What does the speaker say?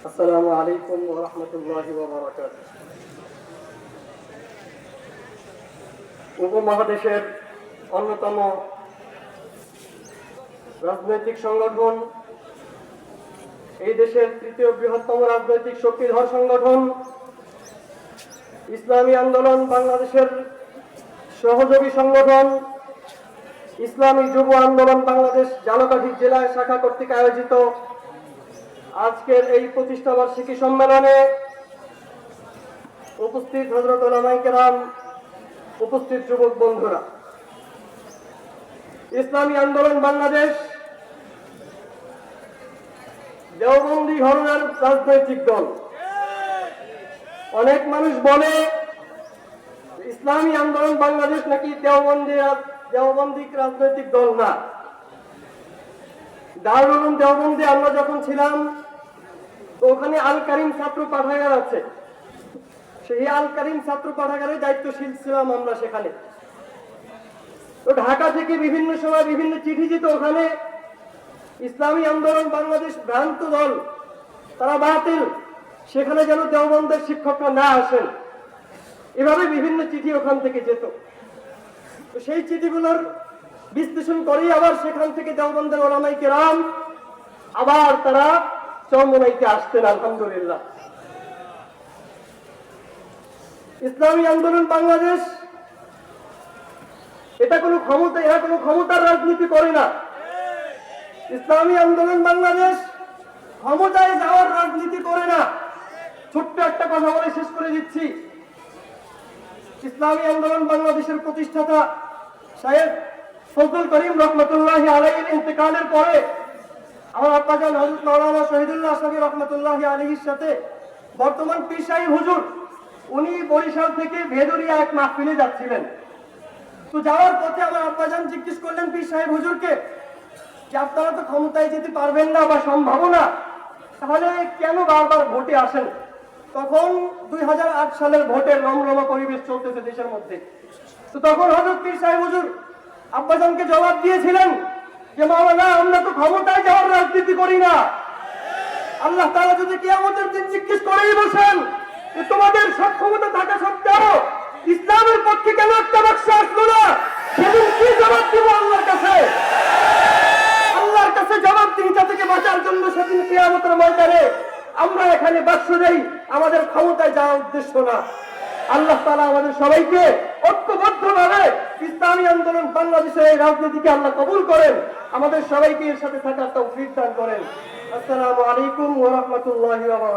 আসসালামু আলাইকুম ওয়া রাহমাতুল্লাহি ওয়া বারাকাতুহু। উপমহাদেশের অন্যতম রাজনৈতিক সংগঠন, এই দেশের তৃতীয় বৃহত্তম রাজনৈতিক শক্তিধর সংগঠন ইসলামী আন্দোলন বাংলাদেশের সহযোগী সংগঠন ইসলামী যুব আন্দোলন বাংলাদেশ ঝালকাঠি জেলা শাখা কর্তৃক আয়োজিত আজকের এই প্রতিষ্ঠা বার্ষিকী সম্মেলনে উপস্থিত হযরত উলামায়ে কেরাম, উপস্থিত যুবক বন্ধুরা, ইসলামী আন্দোলন বাংলাদেশ দেওবন্দি ঘরানার রাজনৈতিক দল। অনেক মানুষ বলে ইসলামী আন্দোলন বাংলাদেশ নাকি দেওবন্দি রাজনৈতিক দল না। দারুল উলুম দেওবন্দে আমরা যখন ছিলাম তো ওখানে আল কারিম ছাত্র পাঠাগার আছে, সেই আল কারিম ছাত্র পাঠাগারের দায়িত্বশীল ছিলাম আমরা সেখানে। তো ঢাকা থেকে বিভিন্ন সময় বিভিন্ন চিঠি যেত ওখানে, ইসলামী আন্দোলন বাংলাদেশ ভ্রান্ত দল, তারা বাতিল, সেখানে যেন দেওবন্দের শিক্ষকরা না আসেন, এভাবে বিভিন্ন চিঠি ওখান থেকে যেত। তো সেই চিঠিগুলোর বিশ্লেষণ করেই আবার সেখান থেকে দেওবন্দের উলামায়ে কেরাম আবার তারা চরমোনাইতে আসতেন। আলহামদুলিল্লাহ, ইসলামী আন্দোলন বাংলাদেশ এরা কোনো ক্ষমতার রাজনীতি করে না। ইসলামী আন্দোলন বাংলাদেশ ক্ষমতায় যাওয়ার রাজনীতি করে না। ছোট্ট একটা কথা বলে শেষ করে দিচ্ছি। ইসলামী আন্দোলন বাংলাদেশের প্রতিষ্ঠাতা শায়েখ ফজলুল করিম রহমতুল্লাহি আলাইহির ইন্তেকালের পরে আমার আব্বাজান হযরত মাওলানা শহীদুল্লাহ আশরাফী রহমতুল্লাহি আলাইহির সাথে বর্তমান পীর সাহেব হুজুর, উনি বরিশাল থেকে ভেদুরিয়া এক মাহফিলে যাচ্ছিলেন। তো যাওয়ার পথে আমার আব্বাজান জিজ্ঞেস করলেন পীর সাহেব হুজুরকে যে আপনারা তো ক্ষমতায় যেতে পারবেন না বা সম্ভব না, তাহলে কেন বারবার ভোটে আসেন? তখন 2008 সালের ভোটের রমরমা পরিবেশ চলতেছে দেশের মধ্যে। তো তখন হযরত পীর সাহেব হুজুর আব্বাজানকে জবাব দিয়েছিলেন যে মাওলানা, আমরা তো ক্ষমতায় যাওয়ার রাজনীতি করি না। আল্লাহ তাআলা যদি কিয়ামতের দিন জিজ্ঞেস করেই বসেন যে তোমাদের সব ক্ষমতা থাকা সত্ত্বেও ইসলামের পক্ষে কেন একটা বাক্স আসলো না, সেদিন কি জবাব দিব আল্লাহর কাছে? আল্লাহর কাছে জবাবদিহিতা থেকে বাঁচার জন্য সেদিন কিয়ামতের ময়দানে আমরা এখানে বাক্স দেই, আমাদের ক্ষমতায় যাওয়ার উদ্দেশ্য না। আল্লাহ তাআলা আমাদের সবাইকে ঐক্যবদ্ধভাবে ইসলামী আন্দোলন বাংলাদেশের এই রাজনীতিকে আল্লাহ কবুল করেন, আমাদের সবাইকে এর সাথে থাকার তৌফিক দান করেন। আসসালামু আলাইকুম ওয়া রাহমাতুল্লাহি ওয়া বারাকাতুহু।